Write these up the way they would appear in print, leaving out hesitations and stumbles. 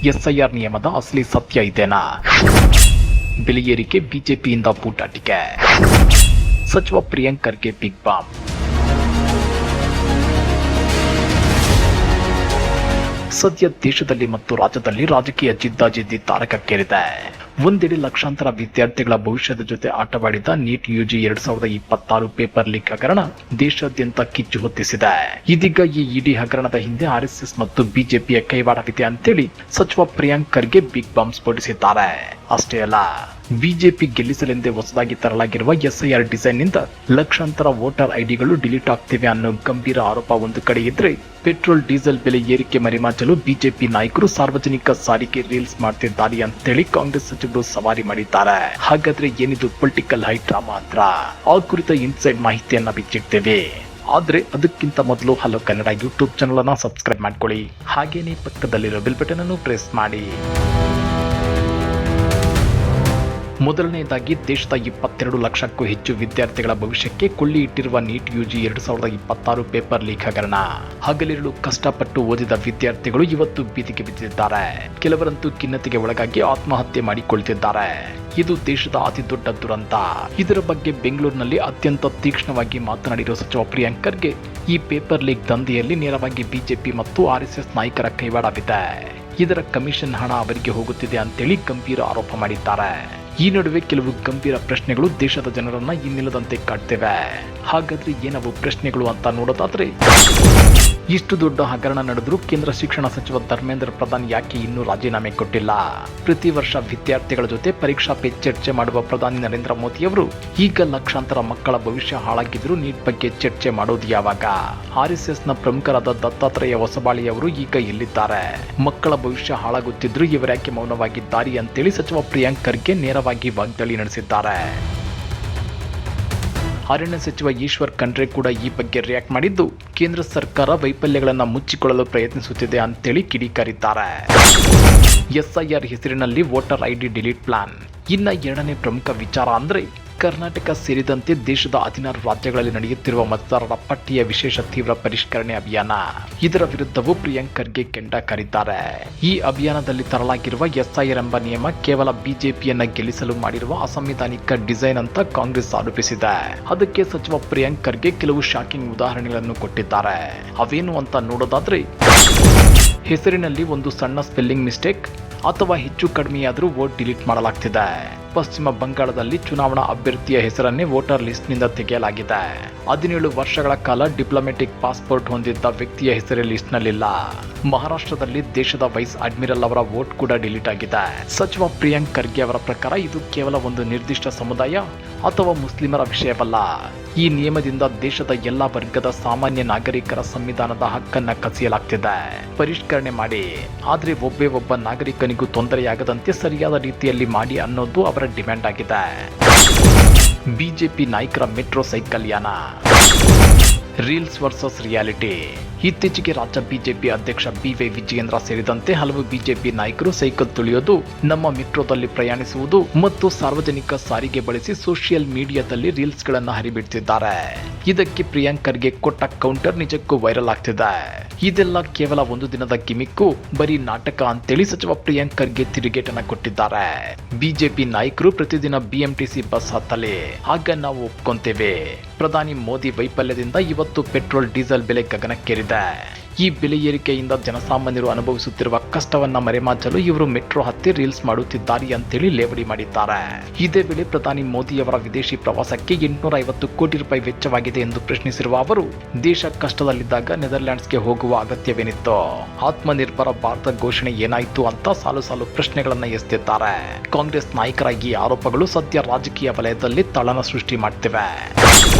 SIR ನಿಯಮದ ಅಸಲಿ ಸತ್ಯ ಇದೇನಾ? ಬೆಲೆ ಏರಿಕೆ ಬಿಜೆಪಿಯಿಂದ ಪೂಟಾಟಿಕೆ. ಸಚಿವ ಪ್ರಿಯಾಂಕ್ ಖರ್ಗೆ ಬಿಗ್ ಬಾಂಬ್. ಸದ್ಯ ದೇಶದಲ್ಲಿ ಮತ್ತು ರಾಜ್ಯದಲ್ಲಿ ರಾಜಕೀಯ ಜಿದ್ದಾಜಿದ್ದಿ ತಾರಕಕ್ಕೇರಿದೆ. ಒಂದೆಡೆ ಲಕ್ಷಾಂತರ ವಿದ್ಯಾರ್ಥಿಗಳ ಭವಿಷ್ಯದ ಜೊತೆ ಆಟವಾಡಿದ ನೀಟ್ ಯುಜಿ 2026 ಪೇಪರ್ ಲೀಕ್ ಹಗರಣ ದೇಶಾದ್ಯಂತ ಕಿಚ್ಚು ಹೊತ್ತಿಸಿದೆ. ಇದೀಗ ಈ ಇಡೀ ಹಗರಣದ ಹಿಂದೆ ಆರ್ಎಸ್ಎಸ್ ಮತ್ತು ಬಿಜೆಪಿಯ ಕೈವಾಡವಿದೆ ಅಂತೇಳಿ ಸಚಿವ ಪ್ರಿಯಾಂಕ್ ಖರ್ಗೆ ಬಿಗ್ ಬಾಂಬ್ ಸ್ಫೋಟಿಸಿದ್ದಾರೆ. ಅಷ್ಟೇ ಅಲ್ಲ, ಬಿಜೆಪಿ ಗೆಲ್ಲಿಸಲೆಂದೇ ಹೊಸದಾಗಿ ತರಲಾಗಿರುವ ಎಸ್ಐಆರ್ ಡಿಸೈನ್ ನಿಂದ ಲಕ್ಷಾಂತರ ವೋಟರ್ ಐಡಿಗಳು ಡಿಲೀಟ್ ಆಗ್ತಿವೆ ಅನ್ನೋ ಗಂಭೀರ ಆರೋಪ ಒಂದು ಕಡೆ ಇದ್ರೆ, ಪೆಟ್ರೋಲ್ ಡೀಸೆಲ್ ಬೆಲೆ ಏರಿಕೆ ಮರೆಮಾಚಲು ಬಿಜೆಪಿ ನಾಯಕರು ಸಾರ್ವಜನಿಕ ಸಾರಿಗೆ ರೀಲ್ಸ್ ಮಾಡ್ತಿದ್ದಾರೆ ಅಂತೇಳಿ ಕಾಂಗ್ರೆಸ್ ಸಚಿವರು ಸವಾರಿ ಮಾಡಿದ್ದಾರೆ. ಹಾಗಾದ್ರೆ ಏನಿದು ಪೊಲಿಟಿಕಲ್ ಹೈ ಡ್ರಾಮಾ ಅಂತ? ಆ ಕುರಿತ ಇನ್ಸೈಡ್ ಮಾಹಿತಿಯನ್ನ ಬಿಚ್ಚಿಡ್ತೇವೆ. ಆದ್ರೆ ಅದಕ್ಕಿಂತ ಮೊದಲು ಹಲೋ ಕನ್ನಡ ಯೂಟ್ಯೂಬ್ ಚಾನಲ್ ಅನ್ನ ಸಬ್ಸ್ಕ್ರೈಬ್ ಮಾಡ್ಕೊಳ್ಳಿ. ಹಾಗೇನೆ ಪಕ್ಕದಲ್ಲಿರೋ ಬೆಲ್ ಬಟನ್ ಅನ್ನು ಪ್ರೆಸ್ ಮಾಡಿ. ಮೊದಲನೆಯದಾಗಿ, ದೇಶದ 22 ಲಕ್ಷಕ್ಕೂ ಹೆಚ್ಚು ವಿದ್ಯಾರ್ಥಿಗಳ ಭವಿಷ್ಯಕ್ಕೆ ಕೊಳ್ಳಿ ಇಟ್ಟಿರುವ ನೀಟ್ ಯುಜಿ 2026 ಪೇಪರ್ ಲೀಕ್ ಹಗರಣ. ಹಗಲಿರುಳು ಕಷ್ಟಪಟ್ಟು ಓದಿದ ವಿದ್ಯಾರ್ಥಿಗಳು ಇವತ್ತು ಬೀದಿಗೆ ಬಿದ್ದಿದ್ದಾರೆ. ಕೆಲವರಂತೂ ಖಿನ್ನತೆಗೆ ಒಳಗಾಗಿ ಆತ್ಮಹತ್ಯೆ ಮಾಡಿಕೊಳ್ತಿದ್ದಾರೆ. ಇದು ದೇಶದ ಅತಿ ದೊಡ್ಡ ದುರಂತ. ಇದರ ಬಗ್ಗೆ ಬೆಂಗಳೂರಿನಲ್ಲಿ ಅತ್ಯಂತ ತೀಕ್ಷ್ಣವಾಗಿ ಮಾತನಾಡಿರುವ ಸಚಿವ ಪ್ರಿಯಾಂಕ್ ಖರ್ಗೆ, ಈ ಪೇಪರ್ ಲೀಕ್ ದಂಧೆಯಲ್ಲಿ ನೇರವಾಗಿ ಬಿಜೆಪಿ ಮತ್ತು ಆರ್ಎಸ್ಎಸ್ ನಾಯಕರ ಕೈವಾಡವಿದೆ. ಇದರ ಕಮಿಷನ್ ಹಣ ಅವರಿಗೆ ಹೋಗುತ್ತಿದೆ ಅಂತೇಳಿ ಗಂಭೀರ ಆರೋಪ ಮಾಡಿದ್ದಾರೆ. ಈ ನಡುವೆ ಕೆಲವು ಗಂಭೀರ ಪ್ರಶ್ನೆಗಳು ದೇಶದ ಜನರನ್ನ ಇನ್ನಿಲ್ಲದಂತೆ ಕಾಡ್ತಿವೆ. ಹಾಗಾದ್ರೆ ಏನವು ಪ್ರಶ್ನೆಗಳು ಅಂತ ನೋಡೋದಾದ್ರೆ, ಇಷ್ಟು ದೊಡ್ಡ ಹಗರಣ ನಡೆದರೂ ಕೇಂದ್ರ ಶಿಕ್ಷಣ ಸಚಿವ ಧರ್ಮೇಂದ್ರ ಪ್ರಧಾನ್ ಯಾಕೆ ಇನ್ನೂ ರಾಜೀನಾಮೆ ಕೊಟ್ಟಿಲ್ಲ? ಪ್ರತಿ ವರ್ಷ ವಿದ್ಯಾರ್ಥಿಗಳ ಜೊತೆ ಪರೀಕ್ಷಾ ಪೇ ಚರ್ಚೆ ಮಾಡುವ ಪ್ರಧಾನಿ ನರೇಂದ್ರ ಮೋದಿ ಅವರು ಈಗ ಲಕ್ಷಾಂತರ ಮಕ್ಕಳ ಭವಿಷ್ಯ ಹಾಳಾಗಿದ್ರು ನೀಟ್ ಬಗ್ಗೆ ಚರ್ಚೆ ಮಾಡೋದು ಯಾವಾಗ? ಆರ್ಎಸ್ಎಸ್ನ ಪ್ರಮುಖರಾದ ದತ್ತಾತ್ರೇಯ ಹೊಸಬಾಳಿ ಅವರು ಈಗ ಎಲ್ಲಿದ್ದಾರೆ? ಮಕ್ಕಳ ಭವಿಷ್ಯ ಹಾಳಾಗುತ್ತಿದ್ರು ಇವರ್ಯಾಕೆ ಮೌನವಾಗಿದ್ದಾರೆ ಅಂತೇಳಿ ಸಚಿವ ಪ್ರಿಯಾಂಕ್ ಖರ್ಗೆ ನೇರವಾಗಿ ವಾಗ್ದಾಳಿ ನಡೆಸಿದ್ದಾರೆ. ಅರಣ್ಯ ಸಚಿವ ಈಶ್ವರ್ ಖಂಡ್ರೆ ಕೂಡ ಈ ಬಗ್ಗೆ ರಿಯಾಕ್ಟ್ ಮಾಡಿದ್ದು, ಕೇಂದ್ರ ಸರ್ಕಾರ ವೈಫಲ್ಯಗಳನ್ನು ಮುಚ್ಚಿಕೊಳ್ಳಲು ಪ್ರಯತ್ನಿಸುತ್ತಿದೆ ಅಂತೇಳಿ ಕಿಡಿಕಾರಿದ್ದಾರೆ. ಎಸ್ಐಆರ್ ಹೆಸರಿನಲ್ಲಿ ವೋಟರ್ ಐಡಿ ಡಿಲೀಟ್ ಪ್ಲಾನ್. ಇನ್ನ ಎರಡನೇ ಪ್ರಮುಖ ವಿಚಾರ ಅಂದ್ರೆ, ಕರ್ನಾಟಕ ಸೇರಿದಂತೆ ದೇಶದ 16 ರಾಜ್ಯಗಳಲ್ಲಿ ನಡೆಯುತ್ತಿರುವ ಮತದಾರರ ಪಟ್ಟಿಯ ವಿಶೇಷ ತೀವ್ರ ಪರಿಷ್ಕರಣೆ ಅಭಿಯಾನ. ಇದರ ವಿರುದ್ಧವೂ ಪ್ರಿಯಾಂಕ್ ಖರ್ಗೆ ಕೆಂಡ ಕಾರಿದ್ದಾರೆ. ಈ ಅಭಿಯಾನದಲ್ಲಿ ತರಲಾಗಿರುವ ಎಸ್ಐಆರ್ ಎಂಬ ನಿಯಮ ಕೇವಲ ಬಿಜೆಪಿಯನ್ನ ಗೆಲ್ಲಿಸಲು ಮಾಡಿರುವ ಅಸಂವಿಧಾನಿಕ ಡಿಸೈನ್ ಅಂತ ಕಾಂಗ್ರೆಸ್ ಆರೋಪಿಸಿದೆ. ಅದಕ್ಕೆ ಸಚಿವ ಪ್ರಿಯಾಂಕ್ ಖರ್ಗೆ ಕೆಲವು ಶಾಕಿಂಗ್ ಉದಾಹರಣೆಗಳನ್ನು ಕೊಟ್ಟಿದ್ದಾರೆ. ಅವೇನು ಅಂತ ನೋಡೋದಾದ್ರೆ, ಹೆಸರಿನಲ್ಲಿ ಒಂದು ಸಣ್ಣ ಸ್ಪೆಲ್ಲಿಂಗ್ ಮಿಸ್ಟೇಕ್ ಅಥವಾ ಹೆಚ್ಚು ಕಡಿಮೆಯಾದರೂ ವೋಟ್ ಡಿಲೀಟ್ ಮಾಡಲಾಗ್ತಿದೆ. ಪಶ್ಚಿಮ ಬಂಗಾಳದಲ್ಲಿ ಚುನಾವಣಾ ಅಭ್ಯರ್ಥಿಯ ಹೆಸರನ್ನೇ ವೋಟರ್ ಲಿಸ್ಟ್ನಿಂದ ತೆಗೆಯಲಾಗಿದೆ. 17 ವರ್ಷಗಳ ಕಾಲ ಡಿಪ್ಲೊಮ್ಯಾಟಿಕ್ ಪಾಸ್ಪೋರ್ಟ್ ಹೊಂದಿದ್ದ ವ್ಯಕ್ತಿಯ ಹೆಸರೇ ಲಿಸ್ಟ್ನಲ್ಲಿಲ್ಲ. ಮಹಾರಾಷ್ಟ್ರದಲ್ಲಿ ದೇಶದ ವೈಸ್ ಅಡ್ಮಿರಲ್ ಅವರ ವೋಟ್ ಕೂಡ ಡಿಲೀಟ್ ಆಗಿದೆ. ಸಚಿವ ಪ್ರಿಯಾಂಕ್ ಖರ್ಗೆ ಅವರ ಪ್ರಕಾರ ಇದು ಕೇವಲ ಒಂದು ನಿರ್ದಿಷ್ಟ ಸಮುದಾಯ ಅಥವಾ ಮುಸ್ಲಿಮರ ವಿಷಯವಲ್ಲ. ಈ ನಿಯಮದಿಂದ ದೇಶದ ಎಲ್ಲ ವರ್ಗದ ಸಾಮಾನ್ಯ ನಾಗರಿಕರ ಸಂವಿಧಾನದ ಹಕ್ಕನ್ನ ಕಸಿಯಲಾಗ್ತಿದೆ. ಪರಿಷ್ಕರಣೆ ಮಾಡಿ, ಆದ್ರೆ ಒಬ್ಬ ನಾಗರಿಕನಿಗೂ ತೊಂದರೆಯಾಗದಂತೆ ಸರಿಯಾದ ರೀತಿಯಲ್ಲಿ ಮಾಡಿ ಅನ್ನೋದು ಅವರ ಡಿಮ್ಯಾಂಡ್ ಆಗಿದೆ. ಬಿಜೆಪಿ ನಾಯಕರ ಮೆಟ್ರೋ ಸೈಕಲ್ ಯಾನ. Reels versus reality. ಇತ್ತೀಚೆಗೆ ರಾಜ್ಯ ಬಿಜೆಪಿ ಅಧ್ಯಕ್ಷ ಬಿ.ವೈ. ವಿಜಯೇಂದ್ರ ಸೇರಿದಂತೆ ಹಲವು ಬಿಜೆಪಿ ನಾಯಕರು ಸೈಕಲ್ ತುಳಿಯೋದು, ನಮ್ಮ ಮೆಟ್ರೋದಲ್ಲಿ ಪ್ರಯಾಣಿಸುವುದು ಮತ್ತು ಸಾರ್ವಜನಿಕ ಸಾರಿಗೆ ಬಳಸಿ ಸೋಷಿಯಲ್ ಮೀಡಿಯಾದಲ್ಲಿ ರೀಲ್ಸ್ ಗಳನ್ನು ಹರಿಬಿಡ್ತಿದ್ದಾರೆ. ಇದಕ್ಕೆ ಪ್ರಿಯಾಂಕ್ ಖರ್ಗೆ ಕೊಟ್ಟ ಕೌಂಟರ್ ನಿಜಕ್ಕೂ ವೈರಲ್ ಆಗ್ತಿದೆ. ಇದೆಲ್ಲ ಕೇವಲ ಒಂದು ದಿನದ ಗಿಮಿಕ್ಕು, ಬರೀ ನಾಟಕ ಅಂತೇಳಿ ಸಚಿವ ಪ್ರಿಯಾಂಕ್ ಖರ್ಗೆ ತಿರುಗೇಟನ್ನ ಕೊಟ್ಟಿದ್ದಾರೆ. ಬಿಜೆಪಿ ನಾಯಕರು ಪ್ರತಿದಿನ ಬಿಎಂಟಿಸಿ ಬಸ್ ಹತ್ತಲಿ, ಆಗ ನಾವು ಒಪ್ಕೊಂತೇವೆ. ಪ್ರಧಾನಿ ಮೋದಿ ವೈಫಲ್ಯದಿಂದ ಇವತ್ತು ಪೆಟ್ರೋಲ್ ಡೀಸೆಲ್ ಬೆಲೆ ಗಗನಕ್ಕೇರಿದೆ. ಈ ಬೆಲೆ ಏರಿಕೆಯಿಂದ ಜನಸಾಮಾನ್ಯರು ಅನುಭವಿಸುತ್ತಿರುವ ಕಷ್ಟವನ್ನ ಮರೆಮಾಚಲು ಇವರು ಮೆಟ್ರೋ ಹತ್ತಿ ರೀಲ್ಸ್ ಮಾಡುತ್ತಿದ್ದಾರೆ ಅಂತೇಳಿ ಲೇವಡಿ ಮಾಡಿದ್ದಾರೆ. ಇದೇ ವೇಳೆ ಪ್ರಧಾನಿ ಮೋದಿಯವರ ವಿದೇಶಿ ಪ್ರವಾಸಕ್ಕೆ 850 ಕೋಟಿ ರೂಪಾಯಿ ವೆಚ್ಚವಾಗಿದೆ ಎಂದು ಪ್ರಶ್ನಿಸಿರುವ ಅವರು, ದೇಶ ಕಷ್ಟದಲ್ಲಿದ್ದಾಗ ನೆದರ್ಲ್ಯಾಂಡ್ಸ್ಗೆ ಹೋಗುವ ಅಗತ್ಯವೇನಿತ್ತು? ಆತ್ಮನಿರ್ಭರ ಭಾರತ ಘೋಷಣೆ ಏನಾಯಿತು ಅಂತ ಸಾಲು ಪ್ರಶ್ನೆಗಳನ್ನ ಎಸೆದಿದ್ದಾರೆ. ಕಾಂಗ್ರೆಸ್ ನಾಯಕರ ಈ ಆರೋಪಗಳು ಸದ್ಯ ರಾಜಕೀಯ ವಲಯದಲ್ಲಿ ತಳನ ಸೃಷ್ಟಿ ಮಾಡ್ತಿವೆ.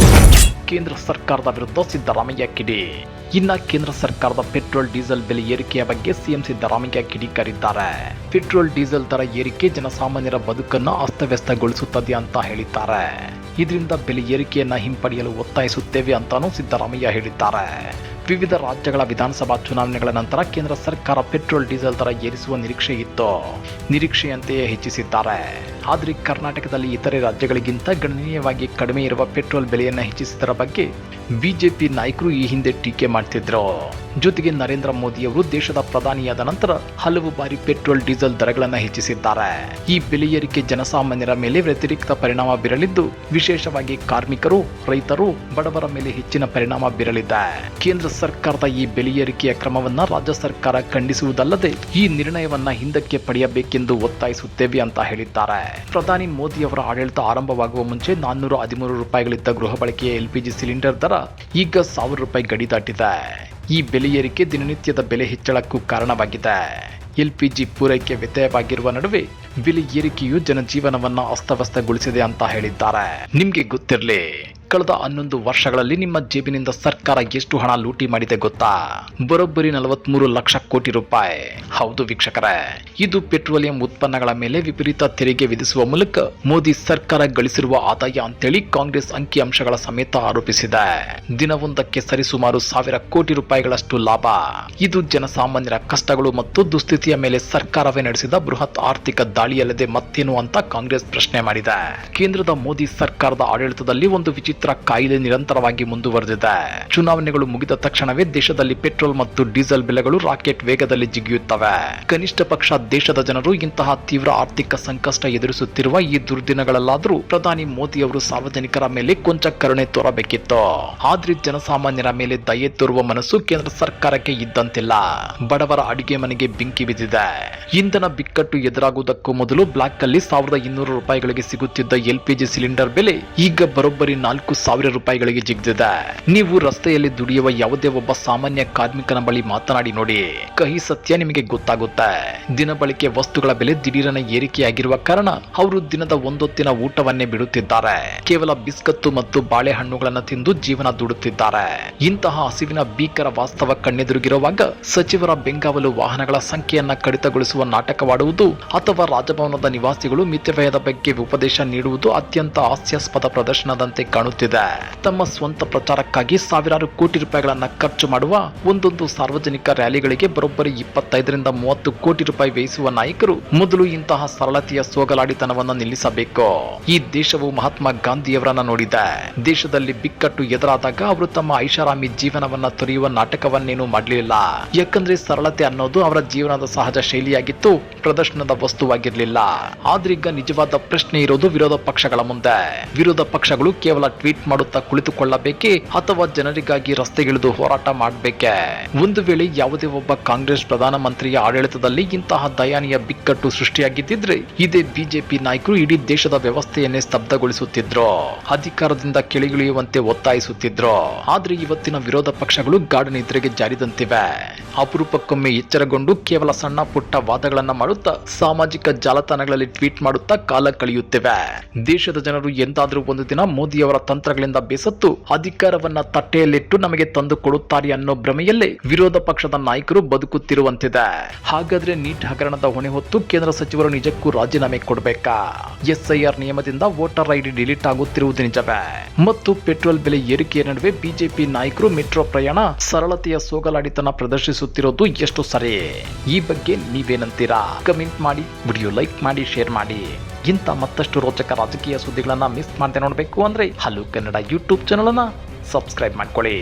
ಕೇಂದ್ರ ಸರ್ಕಾರದ ವಿರುದ್ಧ ಸಿದ್ದರಾಮಯ್ಯ ಕಿಡಿ. ಇನ್ನ ಕೇಂದ್ರ ಸರ್ಕಾರದ ಪೆಟ್ರೋಲ್ ಡೀಸೆಲ್ ಬೆಲೆ ಏರಿಕೆಯ ಬಗ್ಗೆ ಸಿಎಂ ಸಿದ್ದರಾಮಯ್ಯ ಕಿಡಿಕಾರಿದ್ದಾರೆ. ಪೆಟ್ರೋಲ್ ಡೀಸೆಲ್ ದರ ಏರಿಕೆ ಜನಸಾಮಾನ್ಯರ ಬದುಕನ್ನು ಅಸ್ತವ್ಯಸ್ತಗೊಳಿಸುತ್ತದೆ ಅಂತ ಹೇಳಿದ್ದಾರೆ. ಇದರಿಂದ ಬೆಲೆ ಏರಿಕೆಯನ್ನ ಹಿಂಪಡೆಯಲು ಒತ್ತಾಯಿಸುತ್ತೇವೆ ಅಂತಾನೂ ಸಿದ್ದರಾಮಯ್ಯ ಹೇಳಿದ್ದಾರೆ. ವಿವಿಧ ರಾಜ್ಯಗಳ ವಿಧಾನಸಭಾ ಚುನಾವಣೆಗಳ ನಂತರ ಕೇಂದ್ರ ಸರ್ಕಾರ ಪೆಟ್ರೋಲ್ ಡೀಸೆಲ್ ದರ ಏರಿಸುವ ನಿರೀಕ್ಷೆ ಇತ್ತು. ನಿರೀಕ್ಷೆಯಂತೆಯೇ ಹೆಚ್ಚಿಸಿದ್ದಾರೆ. ಆದರೆ ಕರ್ನಾಟಕದಲ್ಲಿ ಇತರೆ ರಾಜ್ಯಗಳಿಗಿಂತ ಗಣನೀಯವಾಗಿ ಕಡಿಮೆ ಇರುವ ಪೆಟ್ರೋಲ್ ಬೆಲೆಯನ್ನು ಹೆಚ್ಚಿಸಿದರ ಬಗ್ಗೆ ಬಿಜೆಪಿ ನಾಯಕರು ಈ ಹಿಂದೆ ಟೀಕೆ ಮಾಡ್ತಿದ್ರು. ಜೊತೆಗೆ ನರೇಂದ್ರ ಮೋದಿಯವರು ದೇಶದ ಪ್ರಧಾನಿಯಾದ ನಂತರ ಹಲವು ಬಾರಿ ಪೆಟ್ರೋಲ್ ಡೀಸೆಲ್ ದರಗಳನ್ನು ಹೆಚ್ಚಿಸಿದ್ದಾರೆ. ಈ ಬೆಲೆ ಏರಿಕೆ ಜನಸಾಮಾನ್ಯರ ಮೇಲೆ ವ್ಯತಿರಿಕ್ತ ಪರಿಣಾಮ ಬೀರಲಿದ್ದು, ವಿಶೇಷವಾಗಿ ಕಾರ್ಮಿಕರು, ರೈತರು, ಬಡವರ ಮೇಲೆ ಹೆಚ್ಚಿನ ಪರಿಣಾಮ ಬೀರಲಿದೆ. ಕೇಂದ್ರ ಸರ್ಕಾರದ ಈ ಬೆಲೆ ಏರಿಕೆಯ ಕ್ರಮವನ್ನ ರಾಜ್ಯ ಸರ್ಕಾರ ಖಂಡಿಸುವುದಲ್ಲದೆ ಈ ನಿರ್ಣಯವನ್ನ ಹಿಂದಕ್ಕೆ ಪಡೆಯಬೇಕೆಂದು ಒತ್ತಾಯಿಸುತ್ತೇವೆ ಅಂತ ಹೇಳಿದ್ದಾರೆ. ಪ್ರಧಾನಿ ಮೋದಿಯವರ ಆಡಳಿತ ಆರಂಭವಾಗುವ ಮುಂಚೆ 413 ರೂಪಾಯಿಗಳಿದ್ದ ಗೃಹ ಬಳಕೆಯ LPG ಸಿಲಿಂಡರ್ ದರ ಈಗ 1000 ರೂಪಾಯಿ ಗಡಿ ದಾಟಿದೆ. ಈ ಬೆಲೆ ಏರಿಕೆ ದಿನನಿತ್ಯದ ಬೆಲೆ ಹೆಚ್ಚಳಕ್ಕೂ ಕಾರಣವಾಗಿದೆ. LPG ಪೂರೈಕೆ ವ್ಯತ್ಯಯವಾಗಿರುವ ನಡುವೆ ಬೆಲೆ ಏರಿಕೆಯು ಜನಜೀವನವನ್ನ ಅಸ್ತವ್ಯಸ್ತಗೊಳಿಸಿದೆ ಅಂತ ಹೇಳಿದ್ದಾರೆ. ನಿಮ್ಗೆ ಗೊತ್ತಿರಲಿ, ಕಳೆದ 11 ವರ್ಷಗಳಲ್ಲಿ ನಿಮ್ಮ ಜೇಬಿನಿಂದ ಸರ್ಕಾರ ಎಷ್ಟು ಹಣ ಲೂಟಿ ಮಾಡಿದೆ ಗೊತ್ತಾ? ಬರೋಬ್ಬರಿ 43 ಲಕ್ಷ ಕೋಟಿ ರೂಪಾಯಿ. ಹೌದು ವೀಕ್ಷಕರೇ, ಇದು ಪೆಟ್ರೋಲಿಯಂ ಉತ್ಪನ್ನಗಳ ಮೇಲೆ ವಿಪರೀತ ತೆರಿಗೆ ವಿಧಿಸುವ ಮೂಲಕ ಮೋದಿ ಸರ್ಕಾರ ಗಳಿಸಿರುವ ಆದಾಯ ಅಂತೇಳಿ ಕಾಂಗ್ರೆಸ್ ಅಂಕಿಅಂಶಗಳ ಸಮೇತ ಆರೋಪಿಸಿದೆ. ದಿನವೊಂದಕ್ಕೆ ಸರಿಸುಮಾರು 1000 ಕೋಟಿ ರೂಪಾಯಿಗಳಷ್ಟು ಲಾಭ. ಇದು ಜನಸಾಮಾನ್ಯರ ಕಷ್ಟಗಳು ಮತ್ತು ದುಸ್ಥಿತಿಯ ಮೇಲೆ ಸರ್ಕಾರವೇ ನಡೆಸಿದ ಬೃಹತ್ ಆರ್ಥಿಕ ದಾಳಿಯಲ್ಲದೆ ಮತ್ತೇನು ಅಂತ ಕಾಂಗ್ರೆಸ್ ಪ್ರಶ್ನೆ ಮಾಡಿದೆ. ಕೇಂದ್ರದ ಮೋದಿ ಸರ್ಕಾರದ ಆಡಳಿತದಲ್ಲಿ ಒಂದು ವಿಚಿತ್ರ ಕಾಯಿಲೆ ನಿರಂತರವಾಗಿ ಮುಂದುವರೆದಿದೆ. ಚುನಾವಣೆಗಳು ಮುಗಿದ ತಕ್ಷಣವೇ ದೇಶದಲ್ಲಿ ಪೆಟ್ರೋಲ್ ಮತ್ತು ಡೀಸೆಲ್ ಬೆಲೆಗಳು ರಾಕೆಟ್ ವೇಗದಲ್ಲಿ ಜಿಗಿಯುತ್ತವೆ. ಕನಿಷ್ಠ ಪಕ್ಷ ದೇಶದ ಜನರು ಇಂತಹ ತೀವ್ರ ಆರ್ಥಿಕ ಸಂಕಷ್ಟ ಎದುರಿಸುತ್ತಿರುವ ಈ ದುರ್ದಿನಗಳಲ್ಲಾದರೂ ಪ್ರಧಾನಿ ಮೋದಿ ಅವರು ಸಾರ್ವಜನಿಕರ ಮೇಲೆ ಕೊಂಚ ಕರುಣೆ ತೋರಬೇಕಿತ್ತು. ಆದ್ರೆ ಜನಸಾಮಾನ್ಯರ ಮೇಲೆ ದಯೆ ತೋರುವ ಮನಸ್ಸು ಕೇಂದ್ರ ಸರ್ಕಾರಕ್ಕೆ ಇದ್ದಂತಿಲ್ಲ. ಬಡವರ ಅಡಿಗೆ ಮನೆಗೆ ಬೆಂಕಿ ಬಿದ್ದಿದೆ. ಇಂಧನ ಬಿಕ್ಕಟ್ಟು ಎದುರಾಗುವುದಕ್ಕೂ ಮೊದಲು ಬ್ಲಾಕ್ ಅಲ್ಲಿ 1200 ರೂಪಾಯಿಗಳಿಗೆ ಸಿಗುತ್ತಿದ್ದ LPG ಸಿಲಿಂಡರ್ ಬೆಲೆ ಈಗ ಬರೋಬ್ಬರಿ 4000 ರೂಪಾಯಿಗಳಿಗೆ ಜಿಗಿದಿದೆ. ನೀವು ರಸ್ತೆಯಲ್ಲಿ ದುಡಿಯುವ ಯಾವುದೇ ಒಬ್ಬ ಸಾಮಾನ್ಯ ಕಾರ್ಮಿಕನ ಬಳಿ ಮಾತನಾಡಿ ನೋಡಿ, ಕಹಿ ಸತ್ಯ ನಿಮಗೆ ಗೊತ್ತಾಗುತ್ತೆ. ದಿನಬಳಕೆ ವಸ್ತುಗಳ ಬೆಲೆ ದಿಢೀರನೆ ಏರಿಕೆಯಾಗಿರುವ ಕಾರಣ ಅವರು ದಿನದ ಒಂದೊತ್ತಿನ ಊಟವನ್ನೇ ಬಿಡುತ್ತಿದ್ದಾರೆ. ಕೇವಲ ಬಿಸ್ಕತ್ತು ಮತ್ತು ಬಾಳೆಹಣ್ಣುಗಳನ್ನು ತಿಂದು ಜೀವನ ದುಡುತ್ತಿದ್ದಾರೆ. ಇಂತಹ ಹಸಿವಿನ ಭೀಕರ ವಾಸ್ತವ ಕಣ್ಣೆದುರುಗಿರುವಾಗ ಸಚಿವರ ಬೆಂಗಾವಲು ವಾಹನಗಳ ಸಂಖ್ಯೆಯನ್ನ ಕಡಿತಗೊಳಿಸುವ ನಾಟಕವಾಡುವುದು ಅಥವಾ ರಾಜಭವನದ ನಿವಾಸಿಗಳು ಮಿತವ್ಯಯದ ಬಗ್ಗೆ ಉಪದೇಶ ನೀಡುವುದು ಅತ್ಯಂತ ಹಾಸ್ಯಾಸ್ಪದ ಪ್ರದರ್ಶನದಂತೆ ಕಾಣುತ್ತಿದೆ. ತಮ್ಮ ಸ್ವಂತ ಪ್ರಚಾರಕ್ಕಾಗಿ ಸಾವಿರಾರು ಕೋಟಿ ರೂಪಾಯಿಗಳನ್ನ ಖರ್ಚು ಮಾಡುವ ಒಂದೊಂದು ಸಾರ್ವಜನಿಕ ರ್ಯಾಲಿಗಳಿಗೆ ಬರೋಬ್ಬರಿ 25 ರಿಂದ 30 ಕೋಟಿ ರೂಪಾಯಿ ವ್ಯಯಿಸುವ ನಾಯಕರು ಮೊದಲು ಇಂತಹ ಸರಳತೆಯ ಸೋಗಲಾಡಿತನವನ್ನು ನಿಲ್ಲಿಸಬೇಕು. ಈ ದೇಶವು ಮಹಾತ್ಮ ಗಾಂಧಿಯವರನ್ನ ನೋಡಿದೆ. ದೇಶದಲ್ಲಿ ಬಿಕ್ಕಟ್ಟು ಎದುರಾದಾಗ ಅವರು ತಮ್ಮ ಐಷಾರಾಮಿ ಜೀವನವನ್ನ ತೊರೆಯುವ ನಾಟಕವನ್ನೇನು ಮಾಡಲಿಲ್ಲ. ಯಾಕಂದ್ರೆ ಸರಳತೆ ಅನ್ನೋದು ಅವರ ಜೀವನದ ಸಹಜ ಶೈಲಿಯಾಗಿತ್ತು, ಪ್ರದರ್ಶನದ ವಸ್ತುವಾಗಿರಲಿಲ್ಲ. ಆದ್ರೀಗ ನಿಜವಾದ ಪ್ರಶ್ನೆ ಇರೋದು ವಿರೋಧ ಪಕ್ಷಗಳ ಮುಂದೆ. ವಿರೋಧ ಪಕ್ಷಗಳು ಕೇವಲ ಟ್ವೀಟ್ ಮಾಡುತ್ತಾ ಕುಳಿತುಕೊಳ್ಳಬೇಕೇ ಅಥವಾ ಜನರಿಗಾಗಿ ರಸ್ತೆಗಿಳಿದು ಹೋರಾಟ ಮಾಡಬೇಕೆ? ಒಂದು ವೇಳೆ ಯಾವುದೇ ಒಬ್ಬ ಕಾಂಗ್ರೆಸ್ ಪ್ರಧಾನಮಂತ್ರಿಯ ಆಡಳಿತದಲ್ಲಿ ಇಂತಹ ದಯಾನೀಯ ಬಿಕ್ಕಟ್ಟು ಸೃಷ್ಟಿಯಾಗಿದ್ದಿದ್ರೆ ಇದೇ ಬಿಜೆಪಿ ನಾಯಕರು ಇಡೀ ದೇಶದ ವ್ಯವಸ್ಥೆಯನ್ನೇ ಸ್ತಬ್ಧಗೊಳಿಸುತ್ತಿದ್ರು, ಅಧಿಕಾರದಿಂದ ಕೆಳಗಿಳಿಯುವಂತೆ ಒತ್ತಾಯಿಸುತ್ತಿದ್ರು. ಆದ್ರೆ ಇವತ್ತಿನ ವಿರೋಧ ಪಕ್ಷಗಳು ಗಾಢ ನಿದ್ರೆಗೆ ಜಾರಿದಂತಿವೆ. ಅಪರೂಪಕ್ಕೊಮ್ಮೆ ಎಚ್ಚರಗೊಂಡು ಕೇವಲ ಸಣ್ಣ ಪುಟ್ಟ ವಾದಗಳನ್ನ ಮಾಡುತ್ತಾ ಸಾಮಾಜಿಕ ಜಾಲತಾಣಗಳಲ್ಲಿ ಟ್ವೀಟ್ ಮಾಡುತ್ತಾ ಕಾಲ ಕಳೆಯುತ್ತಿವೆ. ದೇಶದ ಜನರು ಎಂದಾದ್ರೂ ಒಂದು ದಿನ ಮೋದಿಯವರ ತಂತ್ರಗಳಿಂದ ಬೇಸತ್ತು ಅಧಿಕಾರವನ್ನ ತಟ್ಟೆಯಲ್ಲಿಟ್ಟು ನಮಗೆ ತಂದು ಕೊಡುತ್ತಾರೆ ಅನ್ನೋ ಭ್ರಮೆಯಲ್ಲೇ ವಿರೋಧ ಪಕ್ಷದ ನಾಯಕರು ಬದುಕುತ್ತಿರುವಂತಿದೆ. ಹಾಗಾದ್ರೆ ನೀಟ್ ಹಗರಣದ ಹೊಣೆ ಹೊತ್ತು ಕೇಂದ್ರ ಸಚಿವರು ನಿಜಕ್ಕೂ ರಾಜೀನಾಮೆ ಕೊಡಬೇಕಾ? SIR ನಿಯಮದಿಂದ ವೋಟರ್ ID ಡಿಲೀಟ್ ಆಗುತ್ತಿರುವುದು ನಿಜವೇ? ಮತ್ತು ಪೆಟ್ರೋಲ್ ಬೆಲೆ ಏರಿಕೆಯ ನಡುವೆ ಬಿಜೆಪಿ ನಾಯಕರು ಮೆಟ್ರೋ ಪ್ರಯಾಣ ಸರಳತೆಯ ಸೋಗಲಾಡಿತನ ಪ್ರದರ್ಶಿಸುತ್ತಿರೋದು ಎಷ್ಟು ಸರಿ? ಈ ಬಗ್ಗೆ ನೀವೇನಂತೀರಾ? ಕಮೆಂಟ್ ಮಾಡಿ, ವಿಡಿಯೋ ಲೈಕ್ ಮಾಡಿ, ಶೇರ್ ಮಾಡಿ. ಇಂಥ ಮತ್ತಷ್ಟು ರೋಚಕ ರಾಜಕೀಯ ಸುದ್ದಿಗಳನ್ನ ಮಿಸ್ ಮಾಡದೆ ನೋಡಬೇಕು ಅಂದ್ರೆ ಹಲೋ ಕನ್ನಡ ಯೂಟ್ಯೂಬ್ ಚಾನಲ್ ಅನ್ನ ಸಬ್ಸ್ಕ್ರೈಬ್ ಮಾಡ್ಕೊಳ್ಳಿ.